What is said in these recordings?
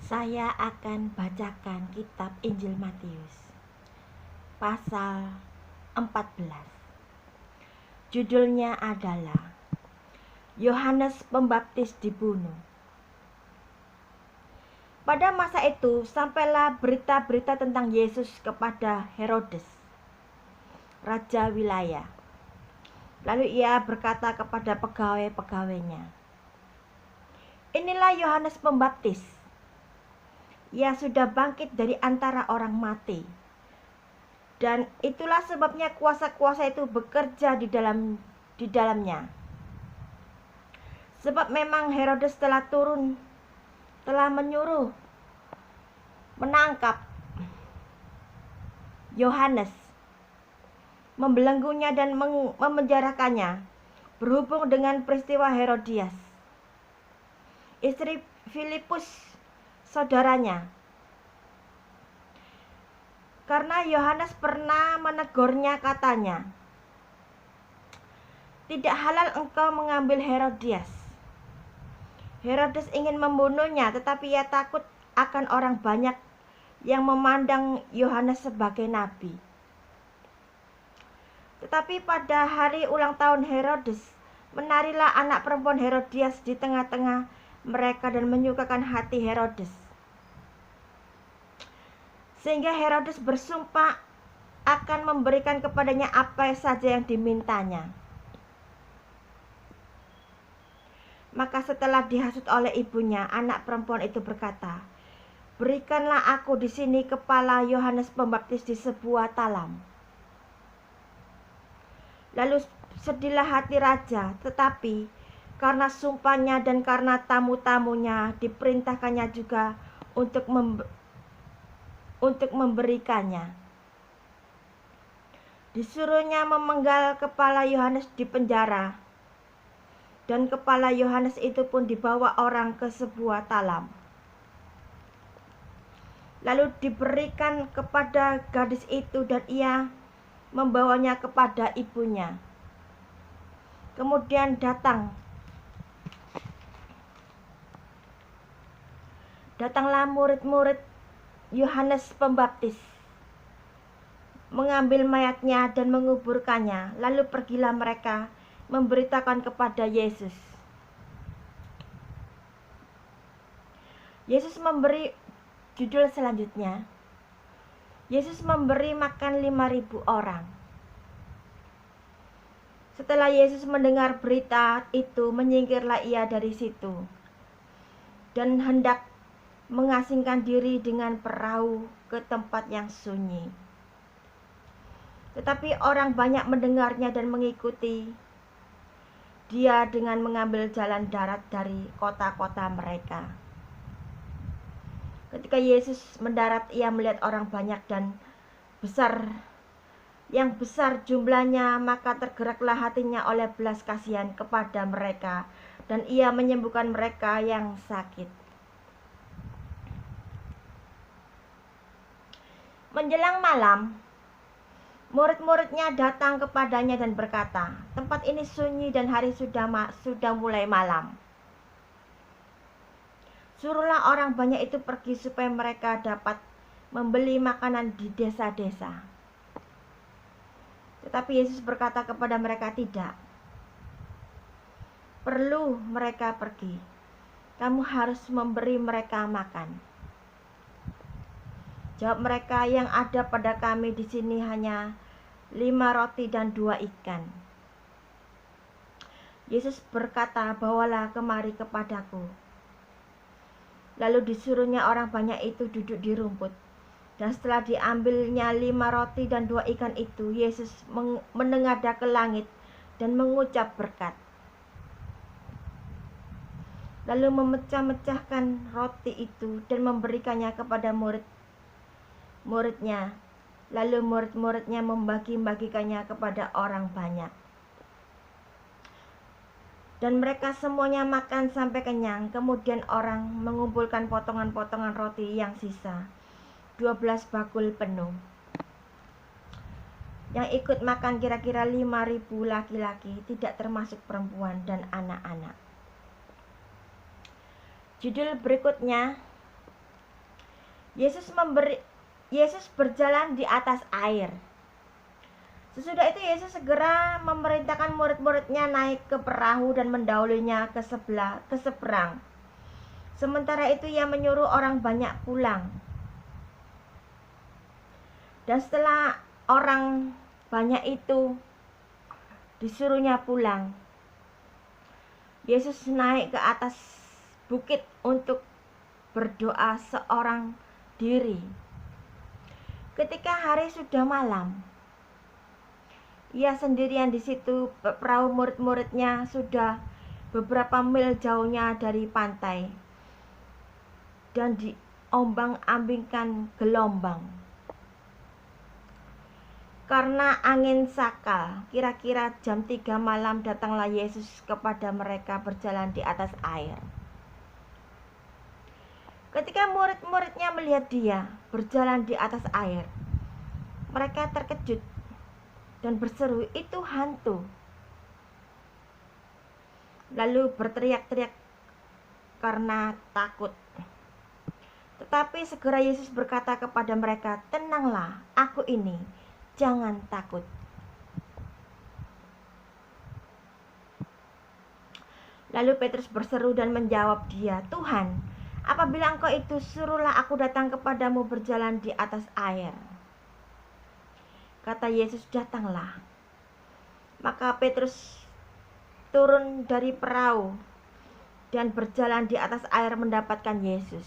Saya akan bacakan kitab Injil Matius pasal 14. Judulnya adalah Yohanes Pembaptis dibunuh. Pada masa itu sampailah berita-berita tentang Yesus kepada Herodes, raja wilayah. Lalu ia berkata kepada pegawai-pegawainya, "Inilah Yohanes Pembaptis. Ia sudah bangkit dari antara orang mati. Dan itulah sebabnya kuasa-kuasa itu bekerja di dalamnya. Sebab memang Herodes telah menyuruh menangkap Yohanes, membelenggunya dan memenjarakannya, berhubung dengan peristiwa Herodias, istri Filipus saudaranya. Karena Yohanes pernah menegurnya, katanya, 'Tidak halal engkau mengambil Herodias.' Herodes ingin membunuhnya, tetapi ia takut akan orang banyak yang memandang Yohanes sebagai nabi. Tetapi pada hari ulang tahun Herodes, menarilah anak perempuan Herodias di tengah-tengah mereka dan menyukakan hati Herodes. Sehingga Herodes bersumpah akan memberikan kepadanya apa saja yang dimintanya. Maka setelah dihasut oleh ibunya, anak perempuan itu berkata, 'Berikanlah aku di sini kepala Yohanes Pembaptis di sebuah talam.' Lalu sedihlah hati raja, tetapi karena sumpahnya dan karena tamu-tamunya diperintahkannya juga untuk memberikannya. Disuruhnya memenggal kepala Yohanes di penjara, dan kepala Yohanes itu pun dibawa orang ke sebuah talam. Lalu diberikan kepada gadis itu dan ia membawanya kepada ibunya. Kemudian datanglah murid-murid Yohanes Pembaptis, mengambil mayatnya dan menguburkannya. Lalu pergilah mereka memberitakan kepada Yesus. Yesus memberi judul selanjutnya, Yesus memberi makan 5.000 orang. Setelah Yesus mendengar berita itu, menyingkirlah ia dari situ dan hendak mengasingkan diri dengan perahu ke tempat yang sunyi. Tetapi orang banyak mendengarnya dan mengikuti dia dengan mengambil jalan darat dari kota-kota mereka. Ketika Yesus mendarat, ia melihat orang banyak dan yang besar jumlahnya, maka tergeraklah hatinya oleh belas kasihan kepada mereka, dan ia menyembuhkan mereka yang sakit. Menjelang malam, murid-muridnya datang kepadanya dan berkata, "Tempat ini sunyi dan hari sudah mulai malam. Suruhlah orang banyak itu pergi supaya mereka dapat membeli makanan di desa-desa." Tetapi Yesus berkata kepada mereka, "Tidak perlu mereka pergi. Kamu harus memberi mereka makan." Jawab mereka, "Yang ada pada kami di sini hanya 5 roti dan 2 ikan." Yesus berkata, "Bawalah kemari kepadaku." Lalu disuruhnya orang banyak itu duduk di rumput. Dan setelah diambilnya 5 roti dan 2 ikan itu, Yesus menengadah ke langit dan mengucap berkat. Lalu memecah-mecahkan roti itu dan memberikannya kepada murid-muridnya. Lalu murid-muridnya membagi-bagikannya kepada orang banyak. Dan mereka semuanya makan sampai kenyang. Kemudian orang mengumpulkan potongan-potongan roti yang sisa, 12 bakul penuh. Yang ikut makan kira-kira 5.000 laki-laki, tidak termasuk perempuan dan anak-anak. Judul berikutnya, Yesus berjalan di atas air. Sesudah itu Yesus segera memerintahkan murid-muridnya naik ke perahu dan mendahulunya ke seberang. Sementara itu ia menyuruh orang banyak pulang. Dan setelah orang banyak itu disuruhnya pulang, Yesus naik ke atas bukit untuk berdoa seorang diri. Ketika hari sudah malam, ia sendirian di situ. Perahu murid-muridnya sudah beberapa mil jauhnya dari pantai dan diombang-ambingkan gelombang. Karena angin sakal, kira-kira jam 3 malam datanglah Yesus kepada mereka berjalan di atas air. Ketika murid-muridnya melihat dia berjalan di atas air, mereka terkejut dan berseru, "Itu hantu!" Lalu berteriak-teriak karena takut. Tetapi segera Yesus berkata kepada mereka, "Tenanglah, aku ini, jangan takut." Lalu Petrus berseru dan menjawab dia, "Tuhan, apabila Engkau itu, suruhlah aku datang kepadamu berjalan di atas air." Kata Yesus, "Datanglah." Maka Petrus turun dari perahu dan berjalan di atas air mendapatkan Yesus.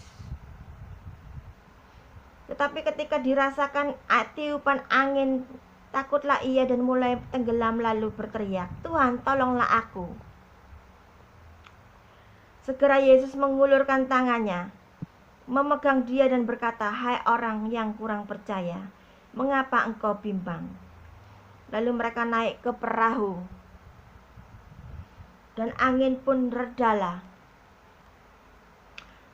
Tetapi ketika dirasakan tiupan angin, takutlah ia dan mulai tenggelam lalu berteriak, "Tuhan, tolonglah aku." Segera Yesus mengulurkan tangannya, memegang dia dan berkata, "Hai orang yang kurang percaya, mengapa engkau bimbang?" Lalu mereka naik ke perahu, dan angin pun redalah.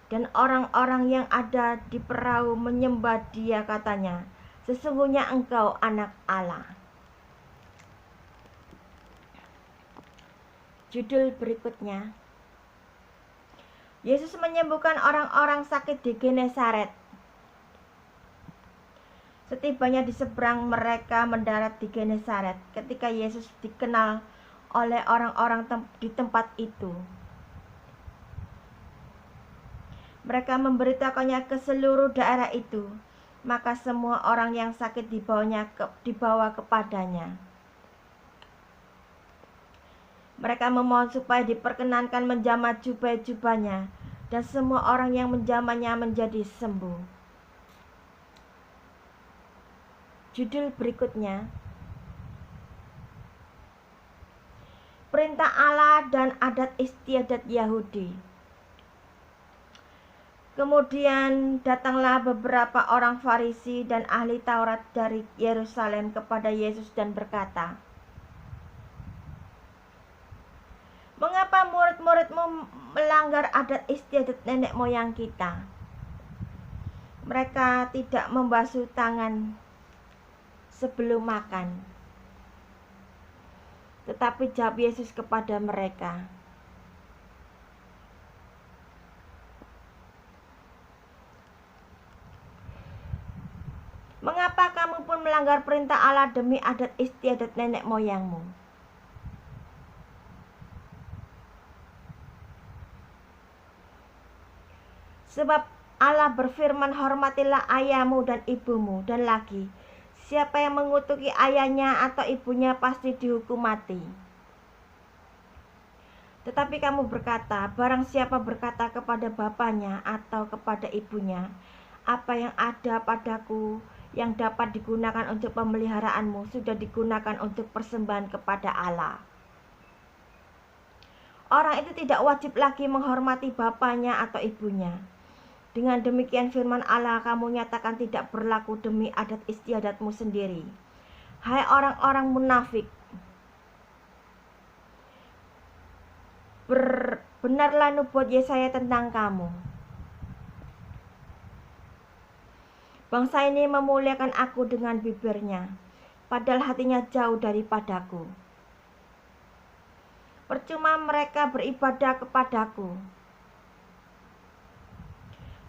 Dan orang-orang yang ada di perahu menyembah dia, katanya, "Sesungguhnya engkau anak Allah." Judul berikutnya, Yesus menyembuhkan orang-orang sakit di Genesaret. Setibanya di seberang, mereka mendarat di Genesaret ketika Yesus dikenal oleh orang-orang di tempat itu. Mereka memberitakannya ke seluruh daerah itu, maka semua orang yang sakit dibawa kepadanya. Mereka memohon supaya diperkenankan menjamah jubah-jubahnya, dan semua orang yang menjamahnya menjadi sembuh. Judul berikutnya, Perintah Allah dan adat istiadat Yahudi. Kemudian datanglah beberapa orang Farisi dan ahli Taurat dari Yerusalem kepada Yesus dan berkata, "Mengapa murid-muridmu melanggar adat istiadat nenek moyang kita? Mereka tidak membasuh tangan sebelum makan." Tetapi jawab Yesus kepada mereka, "Mengapa kamu pun melanggar perintah Allah demi adat istiadat nenek moyangmu? Sebab Allah berfirman, hormatilah ayahmu dan ibumu, dan lagi, siapa yang mengutuki ayahnya atau ibunya pasti dihukum mati. Tetapi kamu berkata, barang siapa berkata kepada bapaknya atau kepada ibunya, apa yang ada padaku yang dapat digunakan untuk pemeliharaanmu sudah digunakan untuk persembahan kepada Allah. Orang itu tidak wajib lagi menghormati bapaknya atau ibunya. Dengan demikian firman Allah kamu nyatakan tidak berlaku demi adat istiadatmu sendiri. Hai orang-orang munafik, benarlah nubuat Yesaya tentang kamu. Bangsa ini memuliakan aku dengan bibirnya, padahal hatinya jauh daripadaku. Percuma mereka beribadah kepadaku.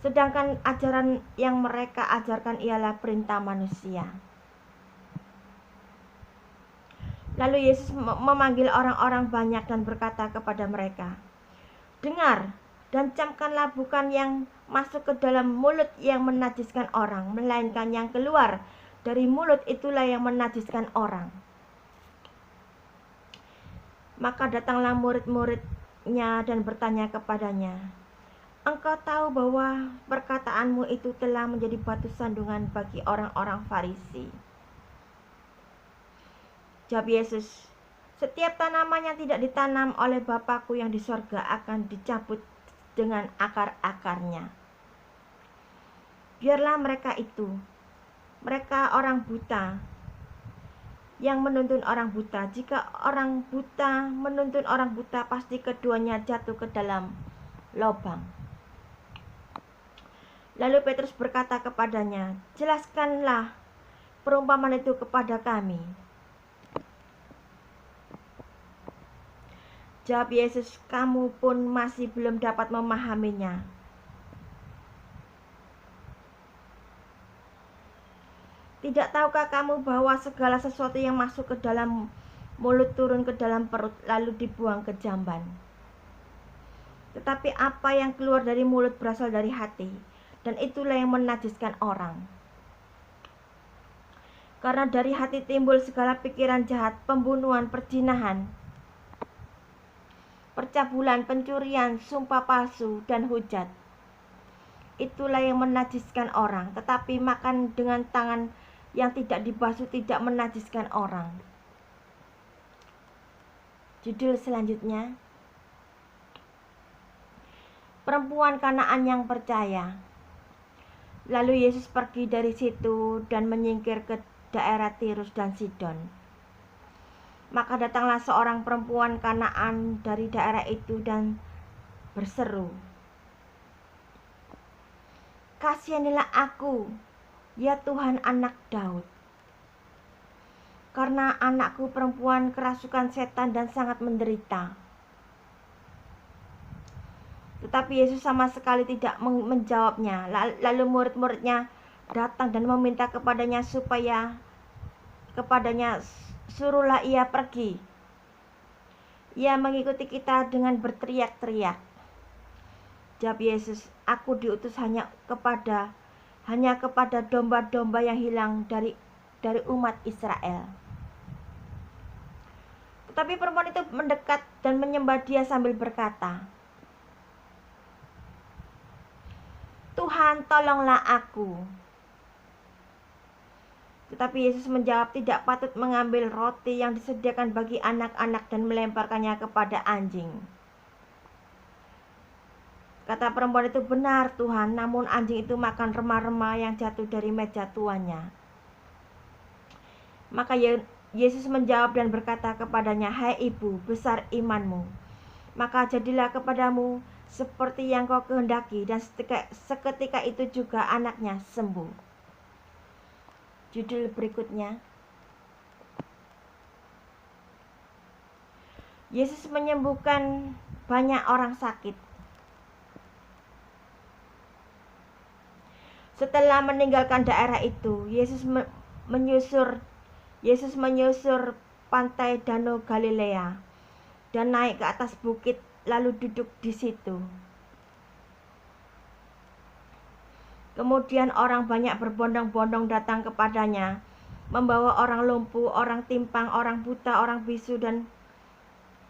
sedangkan ajaran yang mereka ajarkan ialah perintah manusia. Lalu Yesus memanggil orang-orang banyak dan berkata kepada mereka, "Dengar dan camkanlah, bukan yang masuk ke dalam mulut yang menajiskan orang, melainkan yang keluar dari mulut itulah yang menajiskan orang." Maka datanglah murid-muridnya dan bertanya kepadanya, "Engkau tahu bahwa perkataanmu itu telah menjadi batu sandungan bagi orang-orang Farisi." Jawab Yesus, "Setiap tanaman yang tidak ditanam oleh Bapa-Ku yang di sorga akan dicabut dengan akar-akarnya. Biarlah mereka orang buta yang menuntun orang buta. Jika orang buta menuntun orang buta, pasti keduanya jatuh ke dalam lubang." Lalu Petrus berkata kepadanya, "Jelaskanlah perumpamaan itu kepada kami." Jawab Yesus, "Kamu pun masih belum dapat memahaminya. Tidak tahukah kamu bahwa segala sesuatu yang masuk ke dalam mulut turun ke dalam perut lalu dibuang ke jamban? Tetapi apa yang keluar dari mulut berasal dari hati, dan itulah yang menajiskan orang. Karena dari hati timbul segala pikiran jahat, pembunuhan, perzinahan, percabulan, pencurian, sumpah palsu, dan hujat. Itulah yang menajiskan orang. Tetapi makan dengan tangan yang tidak dibasuh tidak menajiskan orang." Judul selanjutnya, perempuan Kanaan yang percaya. Lalu Yesus pergi dari situ dan menyingkir ke daerah Tirus dan Sidon. Maka datanglah seorang perempuan Kanaan dari daerah itu dan berseru, "Kasihanilah aku, ya Tuhan, anak Daud. Karena anakku perempuan kerasukan setan dan sangat menderita." Tetapi Yesus sama sekali tidak menjawabnya. Lalu murid-muridnya datang dan meminta kepadanya, "Suruhlah ia pergi. Ia mengikuti kita dengan berteriak-teriak." Jawab Yesus, "Aku diutus hanya kepada domba-domba yang hilang dari umat Israel." Tetapi perempuan itu mendekat dan menyembah Dia sambil berkata, "Tuhan, tolonglah aku." Tetapi Yesus menjawab, "Tidak patut mengambil roti yang disediakan bagi anak-anak dan melemparkannya kepada anjing." Kata perempuan itu, "Benar Tuhan, namun anjing itu makan remah-remah yang jatuh dari meja tuannya." Maka Yesus menjawab dan berkata kepadanya, "Hai ibu, besar imanmu. Maka jadilah kepadamu seperti yang kau kehendaki." Dan seketika itu juga anaknya sembuh. Judul berikutnya, Yesus menyembuhkan banyak orang sakit. Setelah meninggalkan daerah itu, Yesus menyusur pantai Danau Galilea dan naik ke atas bukit lalu duduk di situ. Kemudian orang banyak berbondong-bondong datang kepadanya, membawa orang lumpuh, orang timpang, orang buta, orang bisu, dan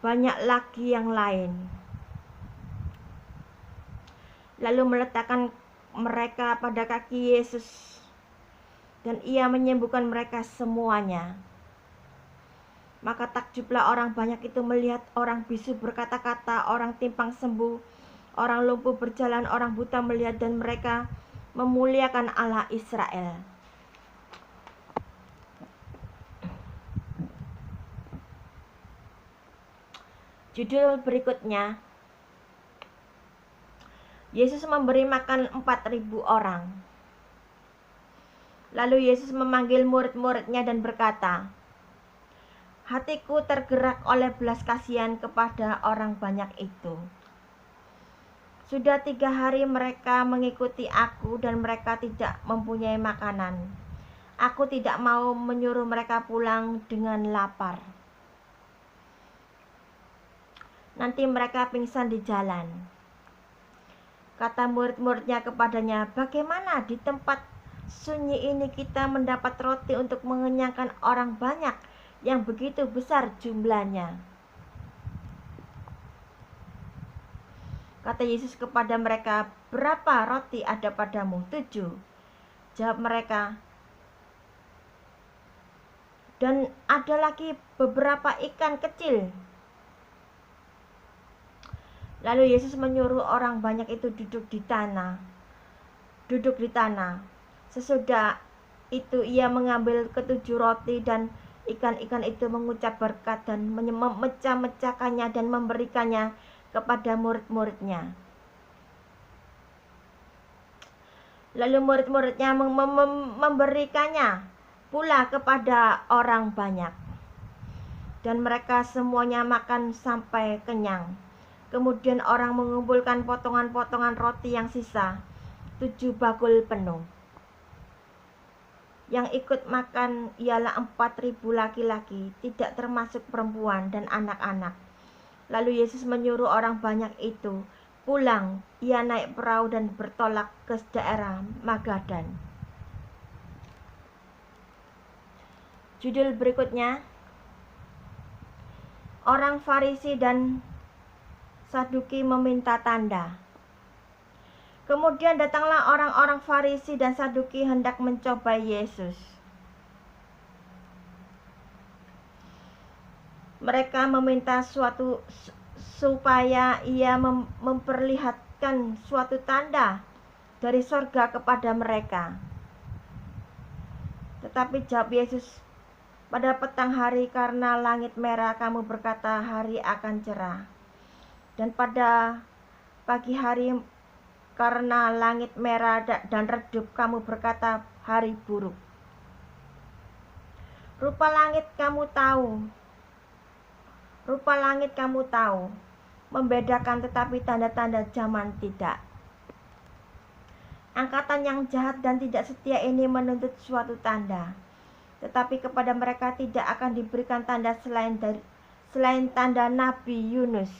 banyak lagi yang lain. Lalu meletakkan mereka pada kaki Yesus, dan Ia menyembuhkan mereka semuanya. Maka takjublah orang banyak itu melihat orang bisu berkata-kata, orang timpang sembuh, orang lumpuh berjalan, orang buta melihat, dan mereka memuliakan Allah Israel. Judul berikutnya, Yesus memberi makan 4.000 orang. Lalu Yesus memanggil murid-muridnya dan berkata, "Hatiku tergerak oleh belas kasihan kepada orang banyak itu, Sudah 3 hari mereka mengikuti aku dan mereka tidak mempunyai makanan. Aku tidak mau menyuruh mereka pulang dengan lapar. Nanti mereka pingsan di jalan. Kata murid-muridnya kepadanya, bagaimana di tempat sunyi ini kita mendapat roti untuk mengenyangkan orang banyak yang begitu besar jumlahnya? Kata Yesus kepada mereka, berapa roti ada padamu? 7. Jawab mereka, dan ada lagi beberapa ikan kecil. Lalu Yesus menyuruh orang banyak itu duduk di tanah. Sesudah itu ia mengambil ke-7 roti dan ikan-ikan itu, mengucap berkat dan memecah-mecahkannya dan memberikannya kepada murid-muridnya. Lalu murid-muridnya memberikannya pula kepada orang banyak. Dan mereka semuanya makan sampai kenyang. Kemudian orang mengumpulkan potongan-potongan roti yang sisa, 7 bakul penuh. Yang ikut makan ialah 4.000 laki-laki, tidak termasuk perempuan dan anak-anak. Lalu Yesus menyuruh orang banyak itu pulang. Ia naik perahu dan bertolak ke daerah Magadan. Judul berikutnya, orang Farisi dan Saduki meminta tanda. Kemudian datanglah orang-orang Farisi dan Saduki hendak mencoba Yesus. Mereka meminta supaya ia memperlihatkan suatu tanda dari sorga kepada mereka. Tetapi jawab Yesus, pada petang hari karena langit merah kamu berkata hari akan cerah. Dan pada pagi hari karena langit merah dan redup kamu berkata hari buruk. Rupa langit kamu tahu, membedakan, tetapi tanda-tanda zaman tidak. Angkatan yang jahat dan tidak setia ini menuntut suatu tanda, tetapi kepada mereka tidak akan diberikan tanda selain tanda Nabi Yunus.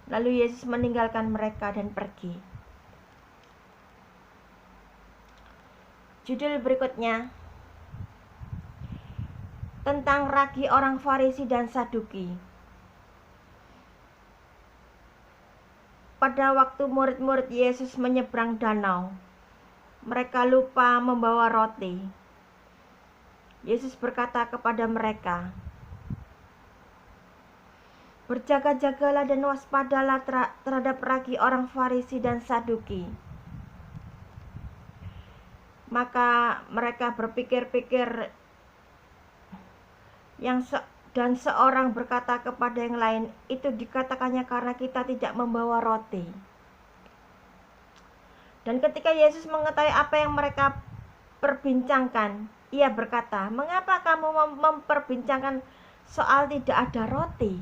Lalu Yesus meninggalkan mereka dan pergi. Judul berikutnya, tentang ragi orang Farisi dan Saduki. Pada waktu murid-murid Yesus menyeberang danau, mereka lupa membawa roti. Yesus berkata kepada mereka, berjaga-jagalah dan waspadalah terhadap ragi orang Farisi dan Saduki. Maka mereka berpikir-pikir dan seorang berkata kepada yang lain, itu dikatakannya karena kita tidak membawa roti. Dan ketika Yesus mengetahui apa yang mereka perbincangkan, ia berkata, mengapa kamu memperbincangkan soal tidak ada roti?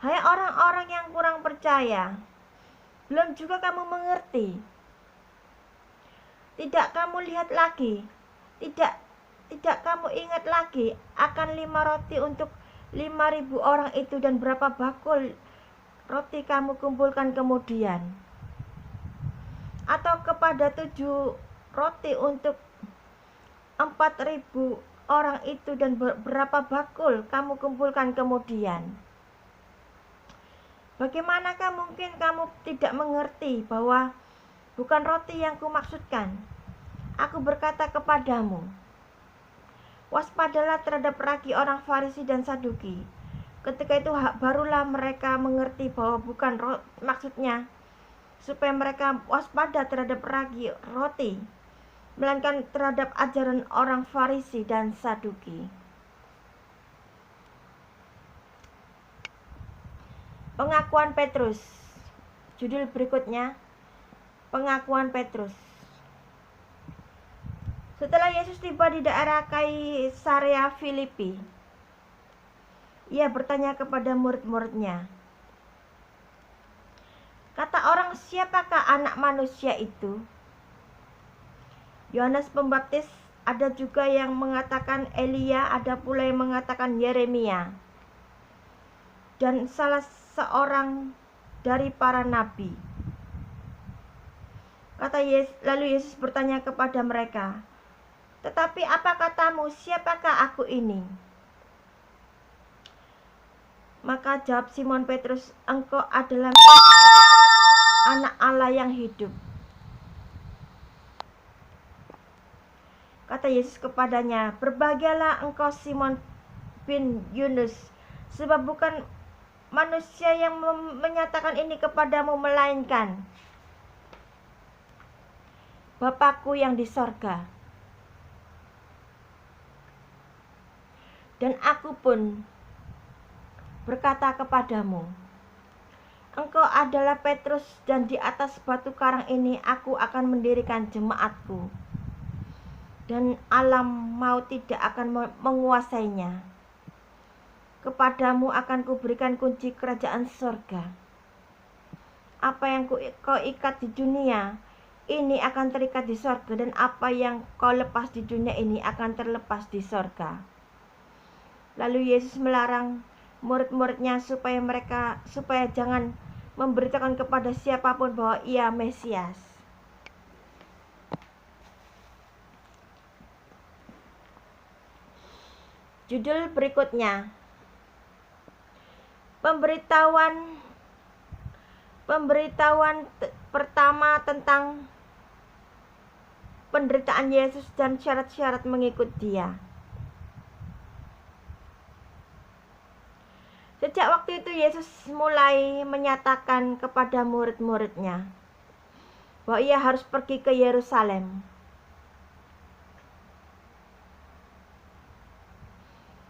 Hai orang-orang yang kurang percaya, belum juga kamu mengerti? Tidak kamu lihat lagi? Tidak kamu ingat lagi akan 5 roti untuk 5.000 orang itu dan berapa bakul roti kamu kumpulkan kemudian? Atau kepada 7 roti untuk 4.000 orang itu dan berapa bakul kamu kumpulkan kemudian? Bagaimanakah mungkin kamu tidak mengerti bahwa bukan roti yang kumaksudkan? Aku berkata kepadamu, waspadalah terhadap ragi orang Farisi dan Saduki. Ketika itu barulah mereka mengerti bahwa bukan maksudnya supaya mereka waspada terhadap ragi roti, melainkan terhadap ajaran orang Farisi dan Saduki. Pengakuan Petrus. Judul berikutnya, pengakuan Petrus. Setelah Yesus tiba di daerah Kaisarea Filipi, ia bertanya kepada murid-muridnya, kata orang, siapakah anak manusia itu? Yohanes Pembaptis, ada juga yang mengatakan Elia, ada pula yang mengatakan Yeremia, dan salah seorang dari para nabi. Lalu Yesus bertanya kepada mereka, tetapi apa katamu, siapakah aku ini? Maka jawab Simon Petrus, engkau adalah anak Allah yang hidup. Kata Yesus kepadanya, berbahagialah engkau Simon bin Yunus, sebab bukan manusia yang menyatakan ini kepadamu, melainkan Bapakku yang di sorga. Dan aku pun berkata kepadamu, engkau adalah Petrus, dan di atas batu karang ini aku akan mendirikan jemaatku, dan alam maut tidak akan menguasainya. Kepadamu akan kuberikan kunci kerajaan surga. Apa yang kau ikat di dunia ini akan terikat di surga, dan apa yang kau lepas di dunia ini akan terlepas di surga. Lalu Yesus melarang murid-muridnya supaya jangan memberitakan kepada siapapun bahwa ia Mesias. Judul berikutnya, pemberitahuan pertama tentang penderitaan Yesus dan syarat-syarat mengikut Dia. Sejak waktu itu Yesus mulai menyatakan kepada murid-muridnya bahwa ia harus pergi ke Yerusalem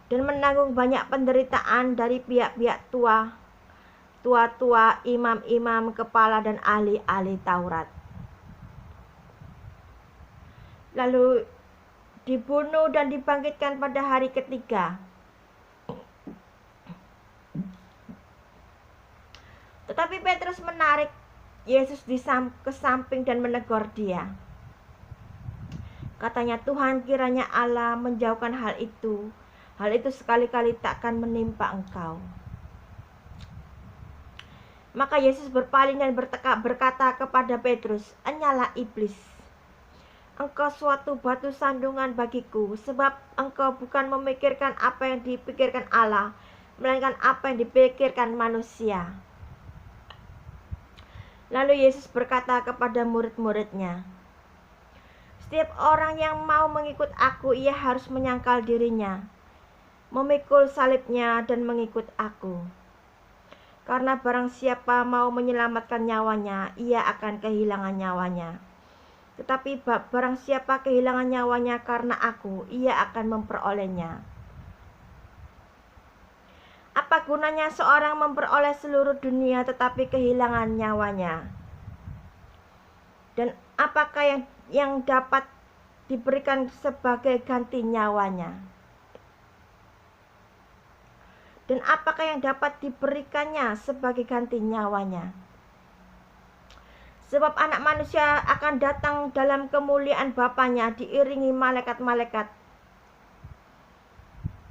dan menanggung banyak penderitaan dari pihak-pihak tua-tua, imam-imam kepala, dan ahli-ahli Taurat. Lalu dibunuh dan dibangkitkan pada hari ketiga. Tetapi Petrus menarik Yesus ke samping dan menegur dia. Katanya, Tuhan, kiranya Allah menjauhkan hal itu. Hal itu sekali-kali takkan menimpa engkau. Maka Yesus berpaling dan berkata kepada Petrus, enyalah iblis. Engkau suatu batu sandungan bagiku, sebab engkau bukan memikirkan apa yang dipikirkan Allah, melainkan apa yang dipikirkan manusia. Lalu Yesus berkata kepada murid-muridnya, setiap orang yang mau mengikut aku, ia harus menyangkal dirinya, memikul salibnya, dan mengikut aku. Karena barang siapa mau menyelamatkan nyawanya, ia akan kehilangan nyawanya. Tetapi barang siapa kehilangan nyawanya karena aku, ia akan memperolehnya. Apa gunanya seorang memperoleh seluruh dunia tetapi kehilangan nyawanya? Dan apakah yang dapat diberikan sebagai ganti nyawanya? Dan apakah yang dapat diberikannya sebagai ganti nyawanya? Sebab anak manusia akan datang dalam kemuliaan Bapanya diiringi malaikat-malaikat.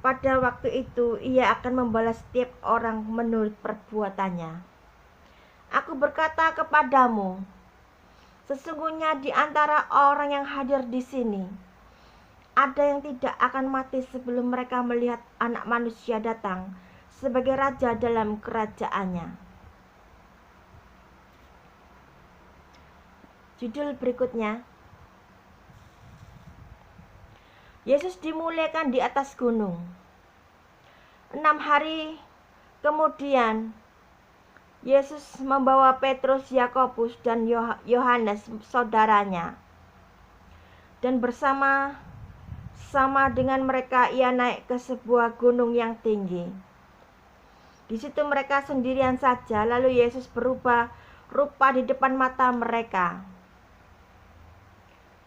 Pada waktu itu ia akan membalas setiap orang menurut perbuatannya. Aku berkata kepadamu, sesungguhnya di antara orang yang hadir di sini, ada yang tidak akan mati sebelum mereka melihat Anak Manusia datang sebagai Raja dalam kerajaannya. Judul berikutnya, Yesus dimuliakan di atas gunung. 6 hari kemudian, Yesus membawa Petrus, Yakobus, dan Yohanes saudaranya, dan bersama-sama dengan mereka ia naik ke sebuah gunung yang tinggi. Di situ mereka sendirian saja. Lalu Yesus berubah rupa di depan mata mereka.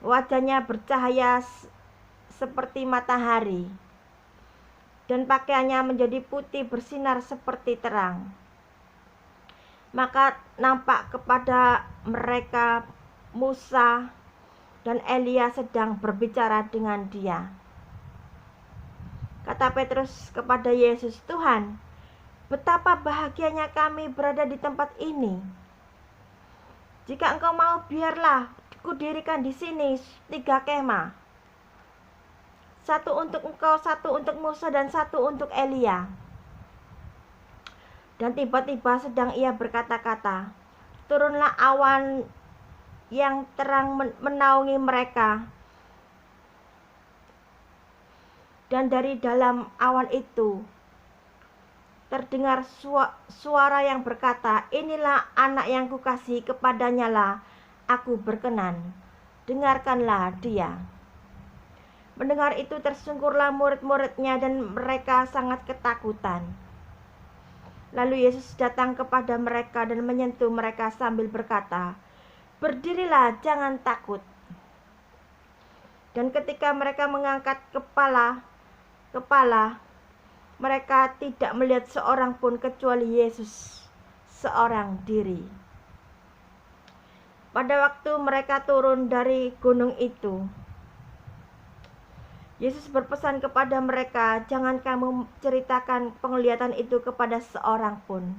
Wajahnya bercahaya seperti matahari, dan pakaiannya menjadi putih bersinar seperti terang. Maka nampak kepada mereka Musa dan Elia sedang berbicara dengan dia. Kata Petrus kepada Yesus, "Tuhan, betapa bahagianya kami berada di tempat ini. Jika Engkau mau, biarlah kudirikan di sini 3 kemah. 1 untuk Engkau, 1 untuk Musa, dan 1 untuk Elia." Dan tiba-tiba sedang ia berkata-kata, turunlah awan yang terang menaungi mereka. Dan dari dalam awan itu terdengar suara yang berkata, "Inilah anak yang kukasihi, kepadanya lah aku berkenan. Dengarkanlah dia." Mendengar itu tersungkurlah murid-muridnya dan mereka sangat ketakutan. Lalu Yesus datang kepada mereka dan menyentuh mereka sambil berkata, "Berdirilah, jangan takut." Dan ketika mereka mengangkat kepala, mereka tidak melihat seorang pun kecuali Yesus seorang diri. Pada waktu mereka turun dari gunung itu, Yesus berpesan kepada mereka, "Jangan kamu ceritakan penglihatan itu kepada seorang pun,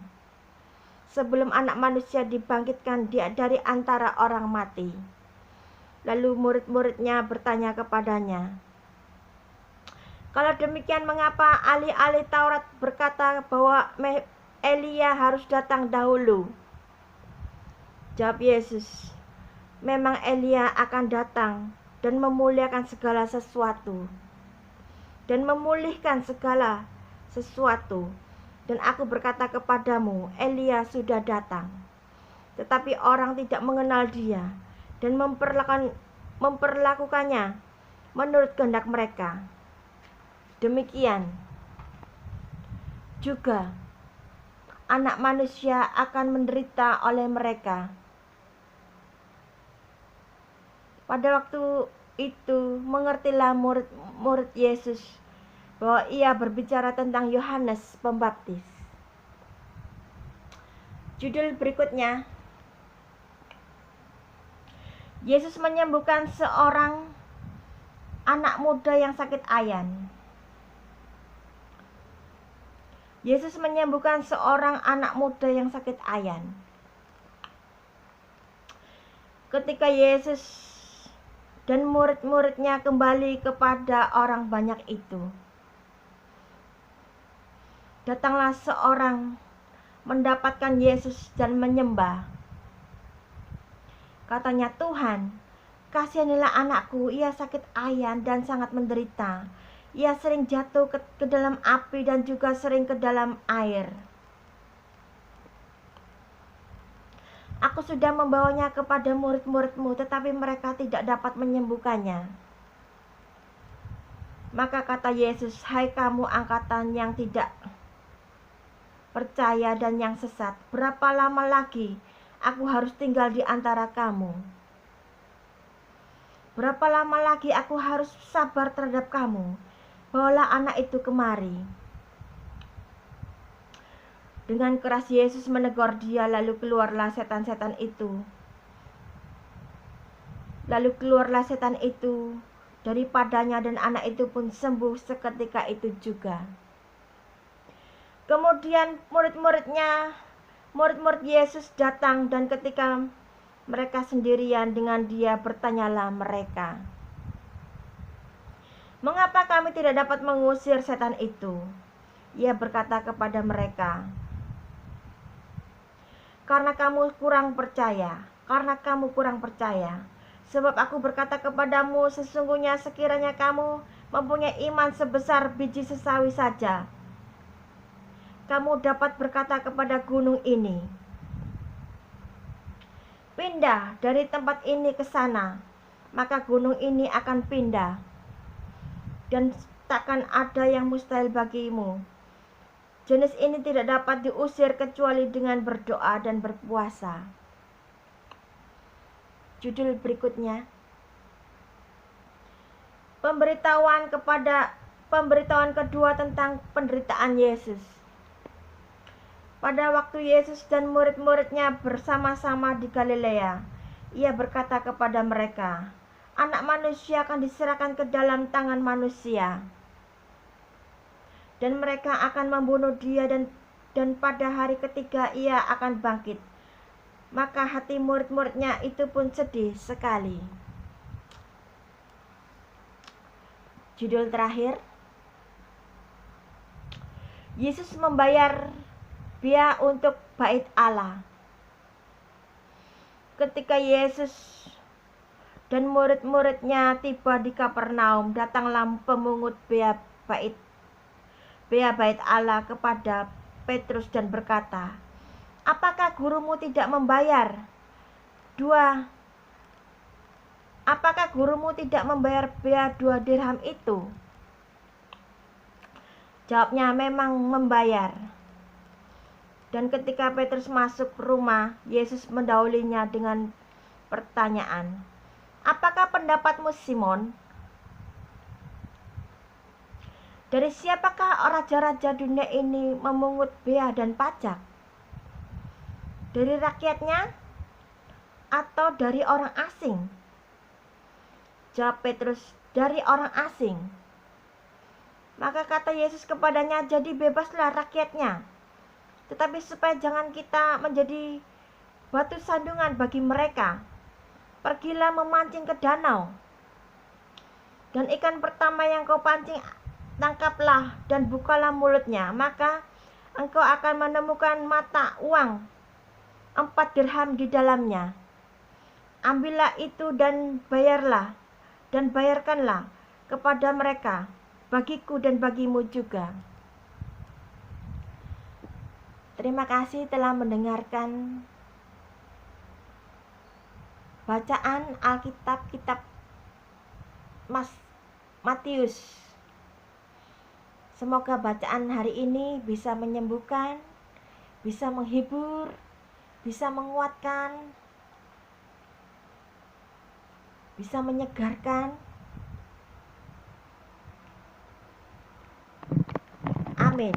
sebelum Anak Manusia dibangkitkan dari antara orang mati." Lalu murid-muridnya bertanya kepadanya, "Kalau demikian, mengapa ahli-ahli Taurat berkata bahwa Elia harus datang dahulu?" Jawab Yesus, "Memang Elia akan datang dan memuliakan segala sesuatu dan memulihkan segala sesuatu. Dan aku berkata kepadamu, Elia sudah datang, tetapi orang tidak mengenal dia dan memperlakukannya menurut kehendak mereka. Demikian juga Anak Manusia akan menderita oleh mereka." Pada waktu itu mengertilah murid Yesus bahwa ia berbicara tentang Yohanes Pembaptis. Judul berikutnya, Yesus menyembuhkan seorang anak muda yang sakit ayan. Yesus menyembuhkan seorang anak muda yang sakit ayan. Ketika Yesus dan murid-muridnya kembali kepada orang banyak itu, datanglah seorang mendapatkan Yesus dan menyembah. Katanya, "Tuhan, kasihanilah anakku, ia sakit ayan dan sangat menderita. Ia sering jatuh ke dalam api dan juga sering ke dalam air. Aku sudah membawanya kepada murid-muridmu, tetapi mereka tidak dapat menyembuhkannya." Maka kata Yesus, "Hai kamu angkatan yang tidak percaya dan yang sesat, berapa lama lagi aku harus tinggal di antara kamu? Berapa lama lagi aku harus sabar terhadap kamu? Bawalah anak itu kemari." Dengan keras Yesus menegur dia, lalu keluarlah setan itu daripadanya dan anak itu pun sembuh seketika itu juga. Kemudian murid-murid Yesus datang, dan ketika mereka sendirian dengan dia, bertanyalah mereka, "Mengapa kami tidak dapat mengusir setan itu?" Ia berkata kepada mereka, Karena kamu kurang percaya. Sebab aku berkata kepadamu, sesungguhnya sekiranya kamu mempunyai iman sebesar biji sesawi saja, kamu dapat berkata kepada gunung ini, "Pindah dari tempat ini ke sana," maka gunung ini akan pindah, dan takkan ada yang mustahil bagimu. Jenis ini tidak dapat diusir kecuali dengan berdoa dan berpuasa. Judul berikutnya, pemberitahuan kepada pemberitahuan kedua tentang penderitaan Yesus. Pada waktu Yesus dan murid-muridnya bersama-sama di Galilea, ia berkata kepada mereka, Anak manusia akan diserahkan ke dalam tangan manusia, dan mereka akan membunuh dia, dan pada hari ketiga ia akan bangkit. Maka hati murid-muridnya itu pun sedih sekali. Judul terakhir, Yesus membayar biaya untuk bait Allah. Ketika Yesus dan murid-muridnya tiba di Kapernaum, datanglah pemungut biaya bait Allah kepada Petrus dan berkata, Apakah gurumu tidak membayar biaya 2 dirham itu? Jawabnya, memang membayar. Dan ketika Petrus masuk rumah, Yesus mendahulunya dengan pertanyaan, Apakah pendapatmu, Simon? Dari siapakah raja-raja dunia ini memungut bea dan pajak? Dari rakyatnya atau dari orang asing? Jawab Petrus, dari orang asing. Maka kata Yesus kepadanya, jadi bebaslah rakyatnya. Tetapi supaya jangan kita menjadi batu sandungan bagi mereka, pergilah memancing ke danau. Dan ikan pertama yang kau pancing, tangkaplah dan bukalah mulutnya, maka engkau akan menemukan mata uang 4 dirham di dalamnya. Ambillah itu dan bayarkanlah kepada mereka, bagiku dan bagimu juga. Terima kasih telah mendengarkan bacaan Alkitab kitab Matius. Semoga bacaan hari ini bisa menyembuhkan, bisa menghibur, bisa menguatkan, bisa menyegarkan. Amin.